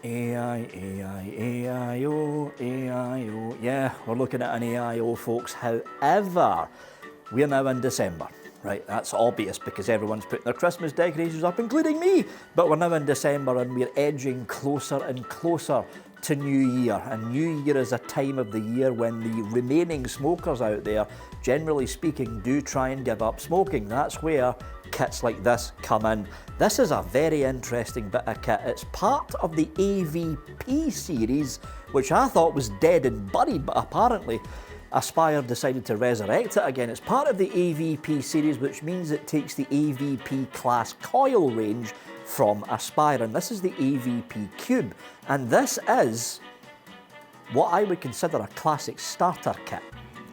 AIO, AIO. Yeah, we're looking at an AIO, folks. However, we're now in December. Right, that's obvious because everyone's putting their Christmas decorations up, including me. But we're now in December and we're edging closer and closer to New Year. And New Year is a time of the year when the remaining smokers out there, generally speaking, do try and give up smoking. That's where kits like this come in. This is a very interesting bit of kit. It's part of the AVP series, which I thought was dead and buried, but apparently Aspire decided to resurrect it again. It's part of the AVP series, which means it takes the AVP class coil range from Aspire, and this is the AVP Cube. And this is what I would consider a classic starter kit.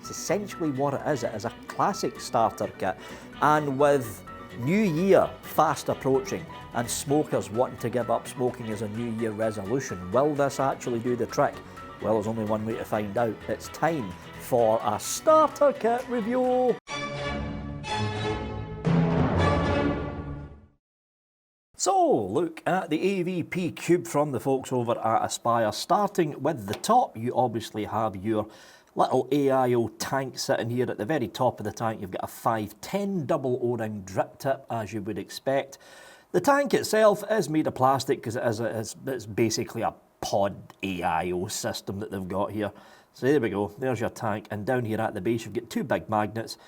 It's essentially what it is. It is a classic starter kit. And with New Year fast approaching and smokers wanting to give up smoking as a New Year resolution, will this actually do the trick? Well, there's only one way to find out. It's time for a starter kit review. So, look at the AVP Cube from the folks over at Aspire. Starting with the top, you obviously have your little AIO tank sitting here. At the very top of the tank, you've got a 510 double O-ring drip tip, as you would expect. The tank itself is made of plastic because it's basically a pod AIO system that they've got here. So there we go, there's your tank, and down here at the base you've got two big magnets,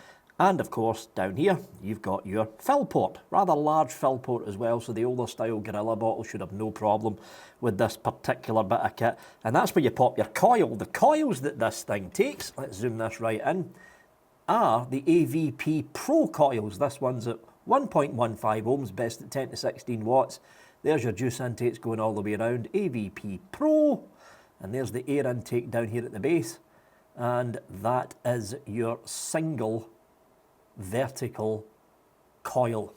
and of course down here you've got your fill port, rather large fill port as well, so the older style Gorilla bottle should have no problem with this particular bit of kit. And that's where you pop your coil. The coils that this thing takes, let's zoom this right in, are the AVP Pro coils. This one's at 1.15 ohms, best at 10 to 16 watts. There's your juice intakes going all the way around, AVP Pro, and there's the air intake down here at the base, and that is your single vertical coil.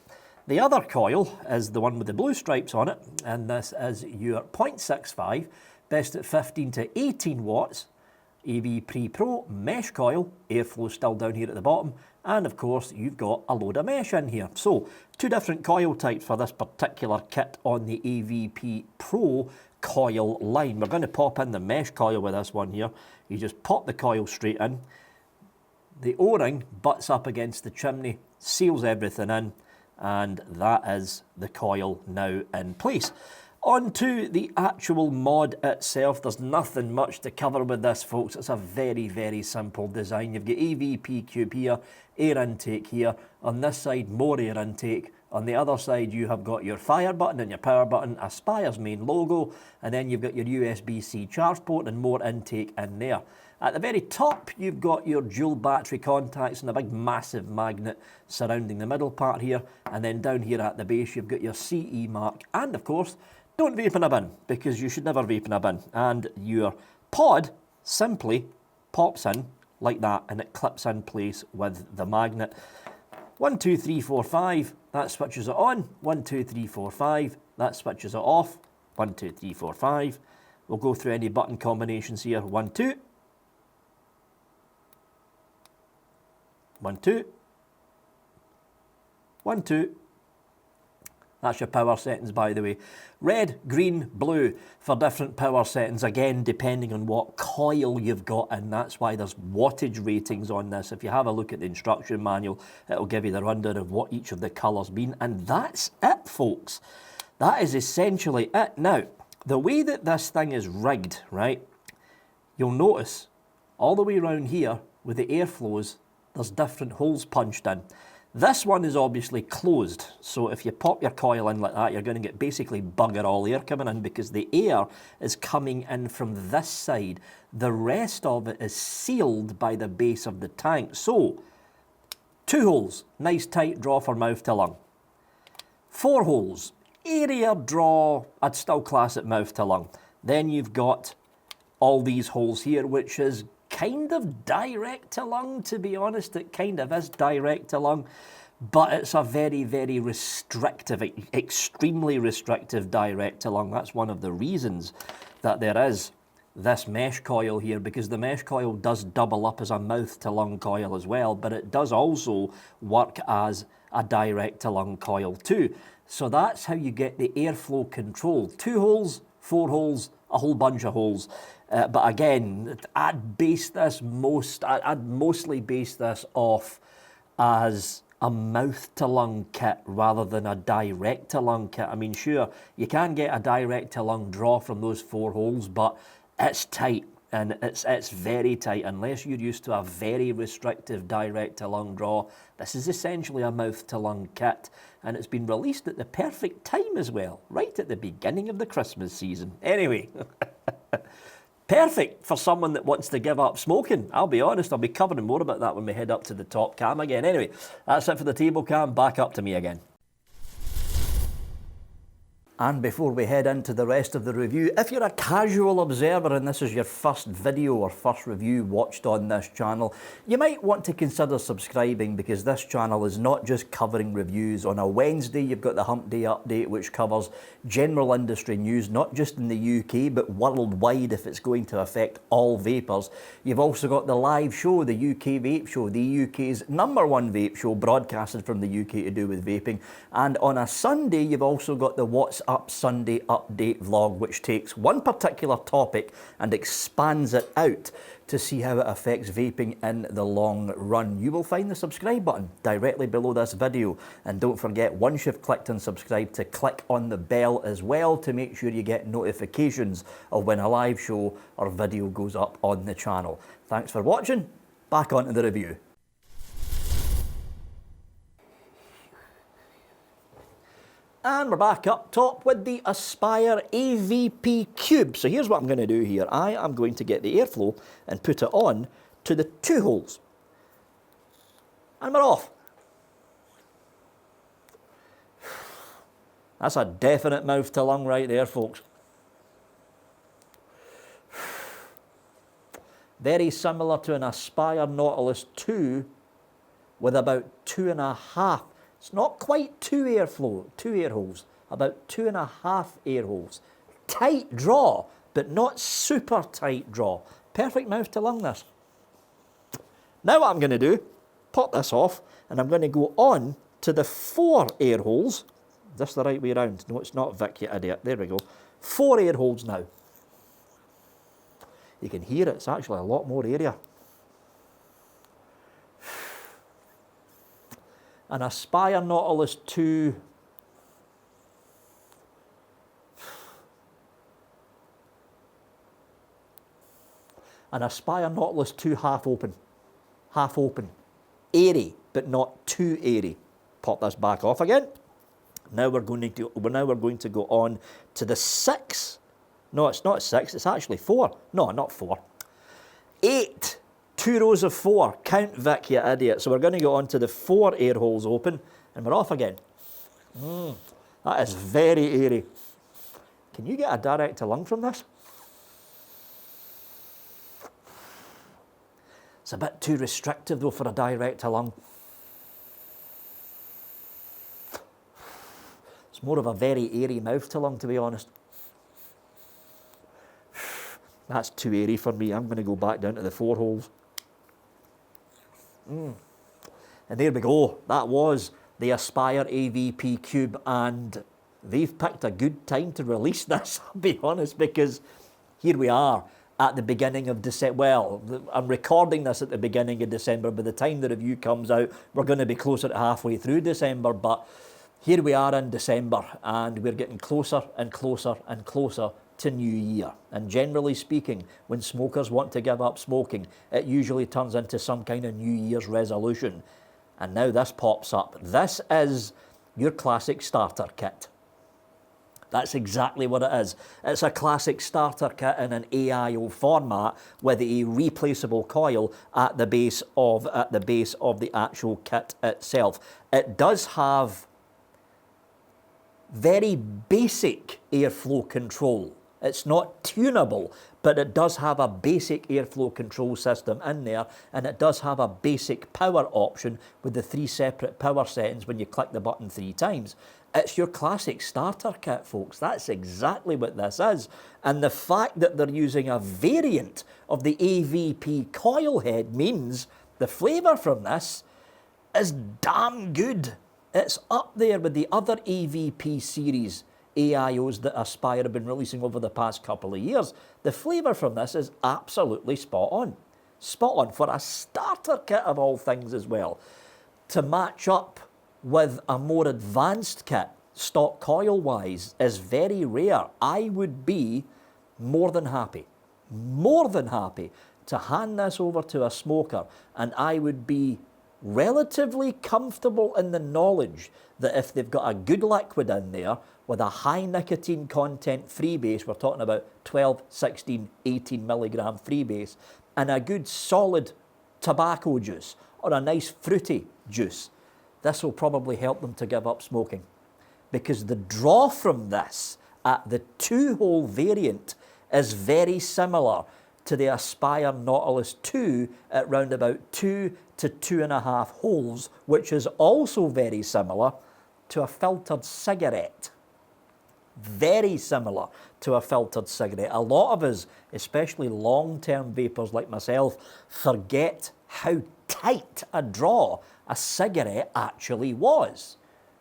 The other coil is the one with the blue stripes on it, and this is your 0.65, best at 15 to 18 watts, AVP Pro mesh coil, airflow still down here at the bottom, and of course you've got a load of mesh in here. So two different coil types for this particular kit on the AVP Pro coil line. We're going to pop in the mesh coil with this one here. You just pop the coil straight in. The O-ring butts up against the chimney, seals everything in, and that is the coil now in place. On to the actual mod itself. There's nothing much to cover with this, folks. It's a very, very simple design. You've got AVP Cube here, air intake here. On this side, more air intake. On the other side, you have got your fire button and your power button, Aspire's main logo, and then you've got your USB-C charge port and more intake in there. At the very top, you've got your dual battery contacts and a big massive magnet surrounding the middle part here, and then down here at the base, you've got your CE mark, and of course, don't vape in a bin, because you should never vape in a bin. And your pod simply pops in like that, and it clips in place with the magnet. 1, 2, 3, 4, 5, that switches it on. 1, 2, 3, 4, 5, that switches it off. 1, 2, 3, 4, 5. We'll go through any button combinations here. 1, 2. 1, 2. 1, 2. That's your power settings, by the way. Red, green, blue for different power settings, again, depending on what coil you've got, and that's why there's wattage ratings on this. If you have a look at the instruction manual, it'll give you the rundown of what each of the colours mean, and that's it, folks. That is essentially it. Now, the way that this thing is rigged, right, you'll notice all the way around here with the airflows, there's different holes punched in. This one is obviously closed, so if you pop your coil in like that, you're going to get basically bugger all air coming in because the air is coming in from this side. The rest of it is sealed by the base of the tank. So, 2 holes, nice tight draw for mouth to lung. 4 holes, area draw, I'd still class it mouth to lung. Then you've got all these holes here, which is kind of direct to lung, to be honest. It kind of is direct to lung, but it's a very, very restrictive, extremely restrictive direct to lung. That's one of the reasons that there is this mesh coil here, because the mesh coil does double up as a mouth to lung coil as well, but it does also work as a direct to lung coil too. So that's how you get the airflow control. 2 holes, 4 holes, a whole bunch of holes. But again, I'd mostly base this off as a mouth-to-lung kit rather than a direct-to-lung kit. I mean, sure, you can get a direct-to-lung draw from those 4 holes, but it's tight, and it's very tight. Unless you're used to a very restrictive direct-to-lung draw, this is essentially a mouth-to-lung kit, and it's been released at the perfect time as well, right at the beginning of the Christmas season. Anyway, perfect for someone that wants to give up smoking. I'll be honest, I'll be covering more about that when we head up to the top cam again. Anyway, that's it for the table cam. Back up to me again. And before we head into the rest of the review, if you're a casual observer and this is your first video or first review watched on this channel, you might want to consider subscribing, because this channel is not just covering reviews. On a Wednesday, you've got the Hump Day Update, which covers general industry news, not just in the UK, but worldwide if it's going to affect all vapers. You've also got the live show, the UK Vape Show, the UK's #1 vape show, broadcasted from the UK to do with vaping. And on a Sunday, you've also got the What's Up Sunday update vlog, which takes one particular topic and expands it out to see how it affects vaping in the long run. You will find the subscribe button directly below this video, and don't forget, once you've clicked on subscribe, to click on the bell as well to make sure you get notifications of when a live show or video goes up on the channel. Thanks for watching. Back onto the review. And we're back up top with the Aspire AVP Cube. So here's what I'm going to do here. I am going to get the airflow and put it on to the 2 holes. And we're off. That's a definite mouth to lung right there, folks. Very similar to an Aspire Nautilus 2 with about 2.5. It's not quite 2 air holes, about 2.5 air holes. Tight draw, but not super tight draw. Perfect mouth to lung this. Now what I'm going to do, pop this off, and I'm going to go on to the 4 air holes. Is this the right way around? No, it's not, Vic, you idiot. There we go. 4 air holes now. You can hear it, it's actually a lot more area. An Aspire Nautilus 2 half open, airy but not too airy. Pop this back off again. Now we're going to go on to the 6. No, it's not 6, it's actually 4. No, not 4. 8. 2 rows of 4. Count, Vic, you idiot. So we're going to go on to the 4 air holes open, and we're off again. That is very airy. Can you get a direct to lung from this? It's a bit too restrictive though for a direct to lung. It's more of a very airy mouth to lung, to be honest. That's too airy for me. I'm going to go back down to the 4 holes. And there we go. That was the Aspire AVP Cube, and they've picked a good time to release this, I'll be honest, because here we are at the beginning of December. Well, I'm recording this at the beginning of December. By the time the review comes out, we're going to be closer to halfway through December, but here we are in December, and we're getting closer and closer and closer to New Year. And generally speaking, when smokers want to give up smoking, it usually turns into some kind of New Year's resolution. And now this pops up. This is your classic starter kit. That's exactly what it is. It's a classic starter kit in an AIO format with a replaceable coil at the base of the actual kit itself. It does have very basic airflow control. It's not tunable, but it does have a basic airflow control system in there, and it does have a basic power option with the 3 separate power settings when you click the button 3 times. It's your classic starter kit, folks. That's exactly what this is. And the fact that they're using a variant of the AVP coil head means the flavour from this is damn good. It's up there with the other AVP series AIOs that Aspire have been releasing over the past couple of years, the flavour from this is absolutely spot on. Spot on for a starter kit of all things as well. To match up with a more advanced kit, stock coil wise, is very rare. I would be more than happy to hand this over to a smoker, and I would be relatively comfortable in the knowledge that if they've got a good liquid in there with a high nicotine content freebase, we're talking about 12, 16, 18 milligram freebase, and a good solid tobacco juice or a nice fruity juice, this will probably help them to give up smoking. Because the draw from this at the 2-hole variant is very similar to the Aspire Nautilus 2 at round about 2 to 2.5 holes, which is also very similar to a filtered cigarette. Very similar to a filtered cigarette. A lot of us, especially long-term vapers like myself, forget how tight a draw a cigarette actually was.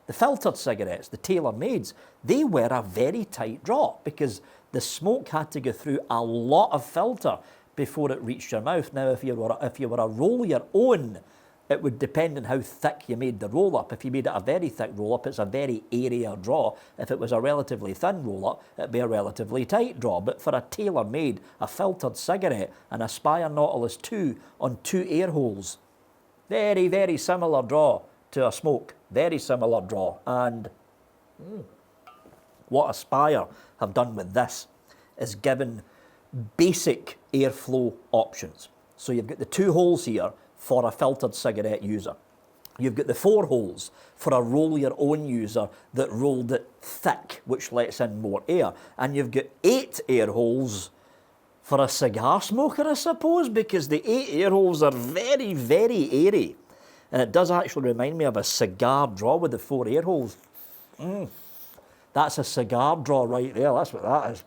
The filtered cigarettes, the tailor-mades, they were a very tight draw because the smoke had to go through a lot of filter before it reached your mouth. Now, if you were a roll your own, it would depend on how thick you made the roll-up. If you made it a very thick roll-up, it's a very area draw. If it was a relatively thin roll-up, it'd be a relatively tight draw. But for a tailor-made, a filtered cigarette, an Aspire Nautilus 2 on 2 air holes, very, very similar draw to a smoke. Very similar draw. And what Aspire have done with this is given basic airflow options. So you've got the 2 holes here for a filtered cigarette user. You've got the 4 holes for a roll your own user that rolled it thick, which lets in more air. And you've got 8 air holes for a cigar smoker, I suppose, because the 8 air holes are very, very airy. And it does actually remind me of a cigar draw with the 4 air holes. That's a cigar draw right there, that's what that is.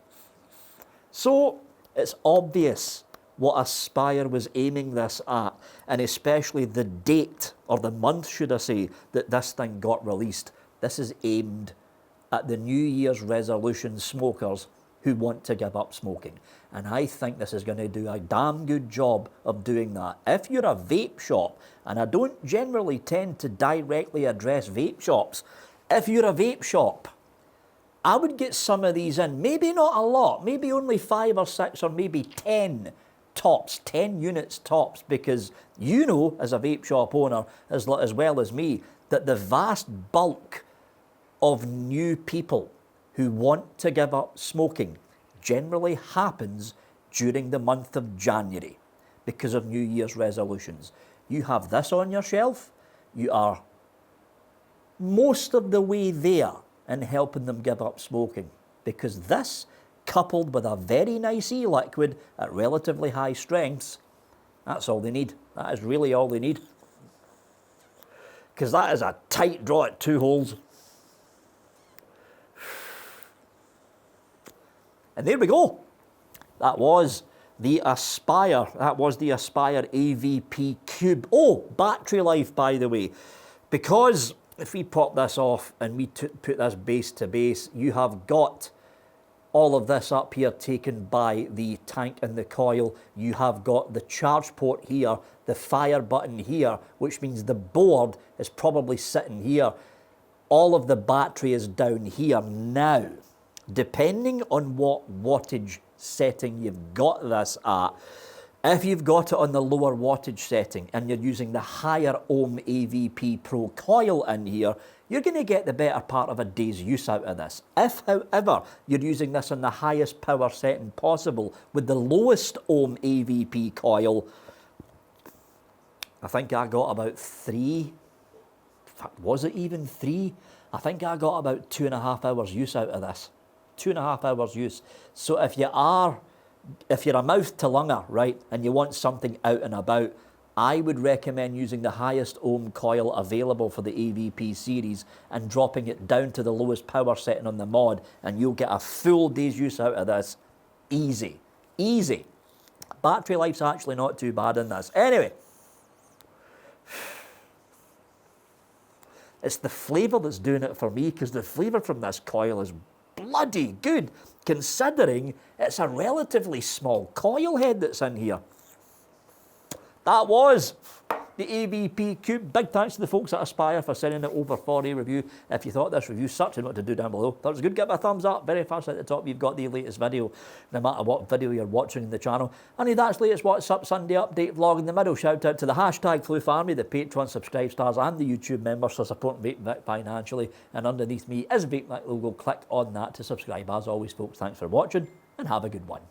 So it's obvious what Aspire was aiming this at, and especially the date, or the month should I say, that this thing got released. This is aimed at the New Year's resolution smokers who want to give up smoking. And I think this is going to do a damn good job of doing that. If you're a vape shop, and I don't generally tend to directly address vape shops, if you're a vape shop, I would get some of these in. Maybe not a lot, maybe only 5 or 6 or maybe 10 tops, 10 units tops, because you know, as a vape shop owner, as well as me, that the vast bulk of new people who want to give up smoking generally happens during the month of January because of New Year's resolutions. You have this on your shelf, you are most of the way there in helping them give up smoking, because this, coupled with a very nice e-liquid at relatively high strengths, that's all they need. That is really all they need. Because that is a tight draw at 2 holes. And there we go. That was the Aspire. That was the Aspire AVP Cube. Oh, battery life, by the way. Because if we pop this off and we put this base to base, you have got all of this up here taken by the tank and the coil. You have got the charge port here, the fire button here, which means the board is probably sitting here. All of the battery is down here. Now, depending on what wattage setting you've got this at, if you've got it on the lower wattage setting and you're using the higher ohm AVP Pro coil in here, you're going to get the better part of a day's use out of this. If, however, you're using this on the highest power setting possible with the lowest ohm AVP coil, I think I got about 3, in fact, was it even 3? I think I got about 2.5 hours use out of this. 2.5 hours use. So if you're a mouth to lunger, right, and you want something out and about, I would recommend using the highest ohm coil available for the AVP series and dropping it down to the lowest power setting on the mod, and you'll get a full day's use out of this. Easy. Easy. Battery life's actually not too bad in this. Anyway, it's the flavour that's doing it for me, because the flavour from this coil is bloody good, considering it's a relatively small coil head that's in here. That was the AVP Cube. Big thanks to the folks at Aspire for sending it over for a review. If you thought this review sucked, you know what to do down below. Thought it was good, give it a thumbs up. Very fast at the top, you've got the latest video, no matter what video you're watching in the channel. And that's latest What's Up Sunday update vlog in the middle. Shout out to the hashtag Floof Army, the Patreon subscribe stars, and the YouTube members for supporting Vaping Vic financially. And underneath me is Vaping Vic logo. Click on that to subscribe. As always, folks, thanks for watching and have a good one.